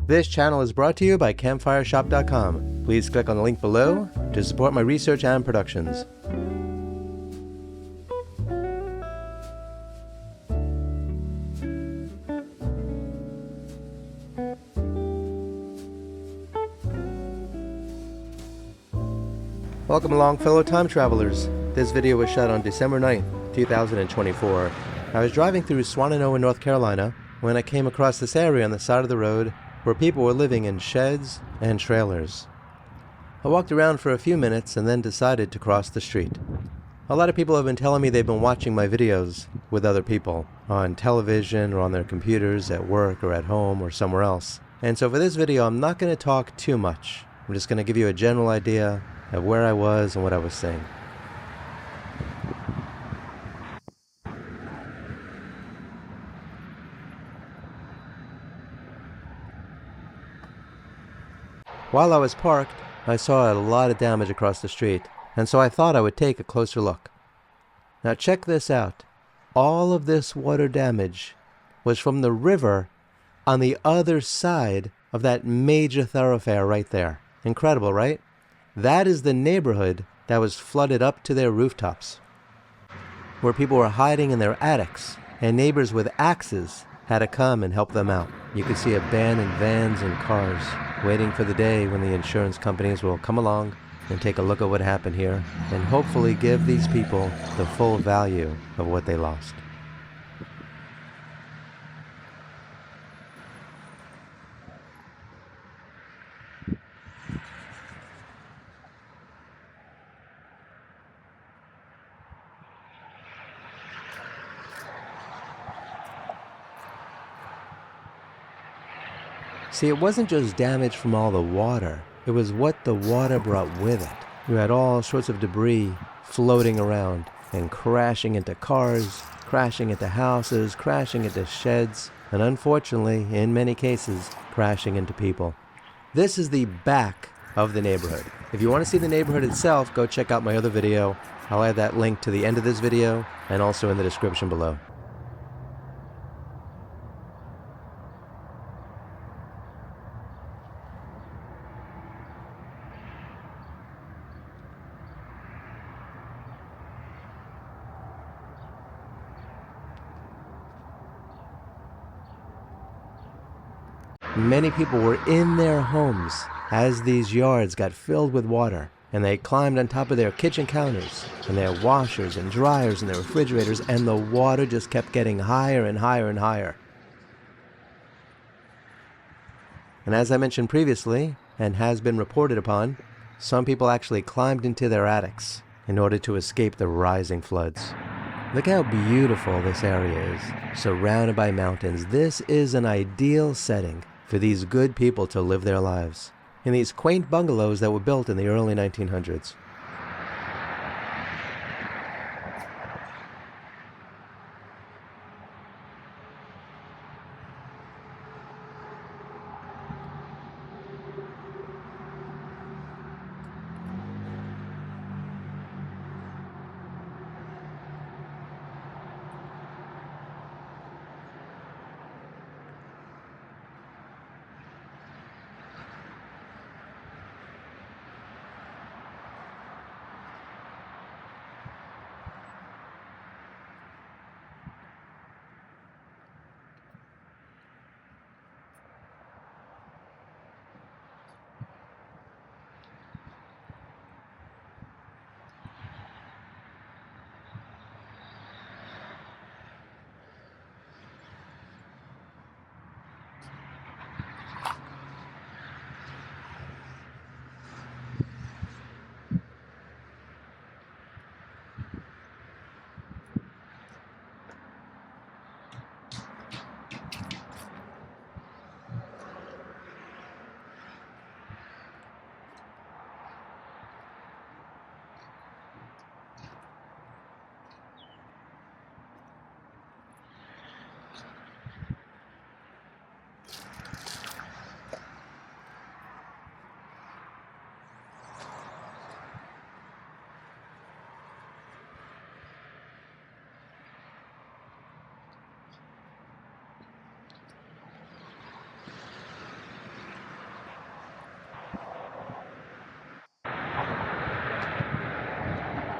This channel is brought to you by CampfireShop.com. Please click on the link below to support my research and productions. Welcome along, fellow time travelers. This video was shot on December 9th, 2024. I was driving through Swannanoa, North Carolina, when I came across this area on the side of the road where people were living in sheds and trailers. I walked around for a few minutes and then decided to cross the street. A lot of people have been telling me they've been watching my videos with other people, on television or on their computers, at work or at home or somewhere else. And so for this video, I'm not going to talk too much. I'm just going to give you a general idea of where I was and what I was saying. While I was parked, I saw a lot of damage across the street, and so I thought I would take a closer look. Now check this out. All of this water damage was from the river on the other side of that major thoroughfare right there. Incredible, right? That is the neighborhood that was flooded up to their rooftops, where people were hiding in their attics, and neighbors with axes had to come and help them out. You could see abandoned vans and cars waiting for the day when the insurance companies will come along and take a look at what happened here and hopefully give these people the full value of what they lost. See, it wasn't just damage from all the water. It was what the water brought with it. You had all sorts of debris floating around and crashing into cars, crashing into houses, crashing into sheds, and unfortunately, in many cases, crashing into people. This is the back of the neighborhood. If you want to see the neighborhood itself, go check out my other video. I'll add that link to the end of this video and also in the description below. Many people were in their homes as these yards got filled with water, and they climbed on top of their kitchen counters and their washers and dryers and their refrigerators, and the water just kept getting higher and higher and higher. And as I mentioned previously, and has been reported upon, some people actually climbed into their attics in order to escape the rising floods. Look how beautiful this area is, surrounded by mountains. This is an ideal setting for these good people to live their lives in these quaint bungalows that were built in the early 1900s.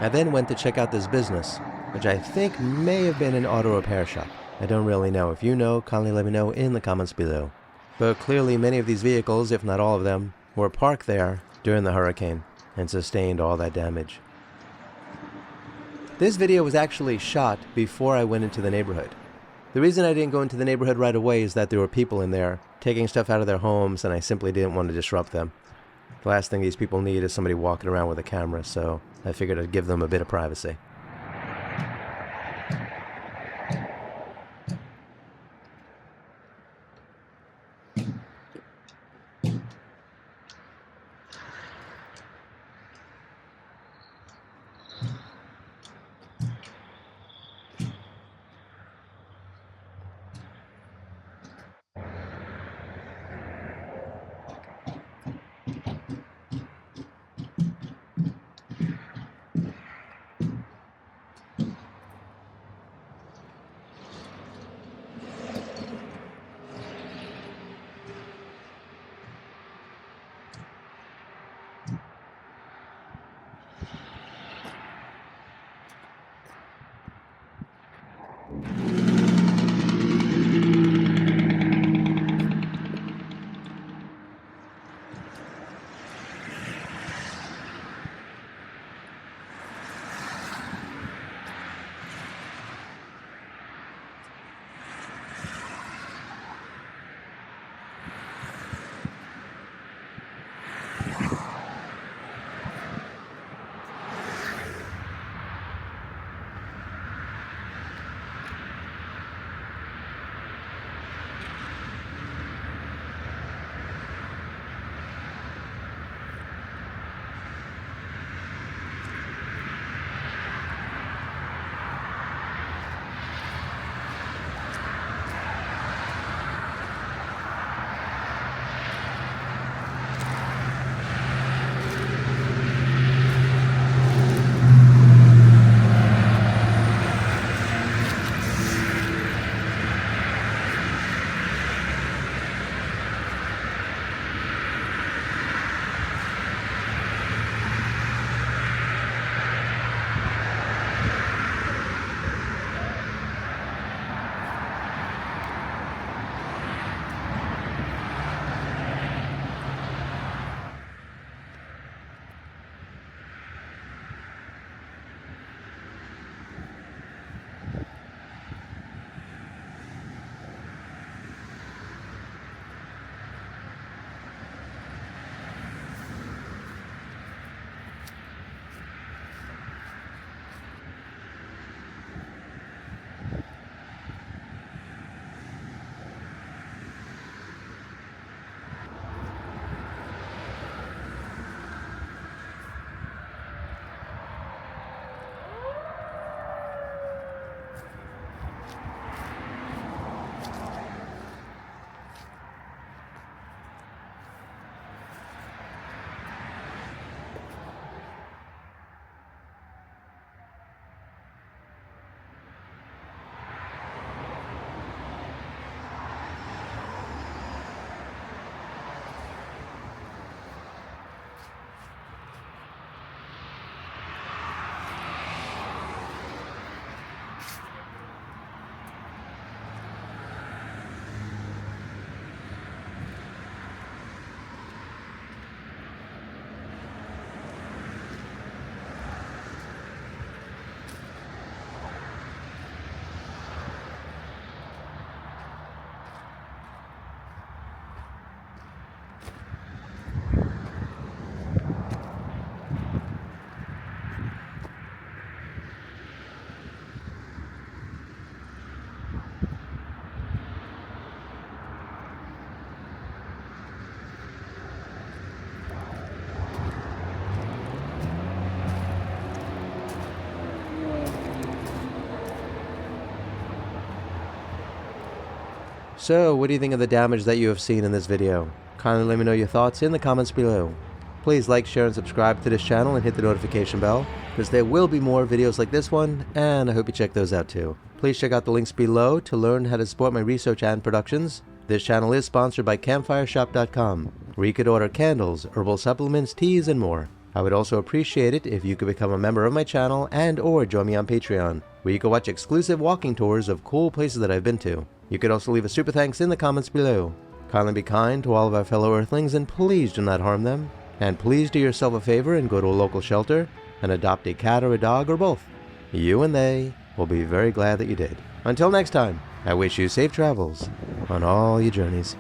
I then went to check out this business, which I think may have been an auto repair shop. I don't really know. If you know, kindly let me know in the comments below. But clearly many of these vehicles, if not all of them, were parked there during the hurricane and sustained all that damage. This video was actually shot before I went into the neighborhood. The reason I didn't go into the neighborhood right away is that there were people in there taking stuff out of their homes, and I simply didn't want to disrupt them. The last thing these people need is somebody walking around with a camera, so I figured I'd give them a bit of privacy. So, what do you think of the damage that you have seen in this video? Kindly let me know your thoughts in the comments below. Please like, share, and subscribe to this channel and hit the notification bell, because there will be more videos like this one, and I hope you check those out too. Please check out the links below to learn how to support my research and productions. This channel is sponsored by CampfireShop.com, where you could order candles, herbal supplements, teas, and more. I would also appreciate it if you could become a member of my channel and or join me on Patreon, where you can watch exclusive walking tours of cool places that I've been to. You could also leave a super thanks in the comments below. Kindly be kind to all of our fellow Earthlings and please do not harm them. And please do yourself a favor and go to a local shelter and adopt a cat or a dog or both. You and they will be very glad that you did. Until next time, I wish you safe travels on all your journeys.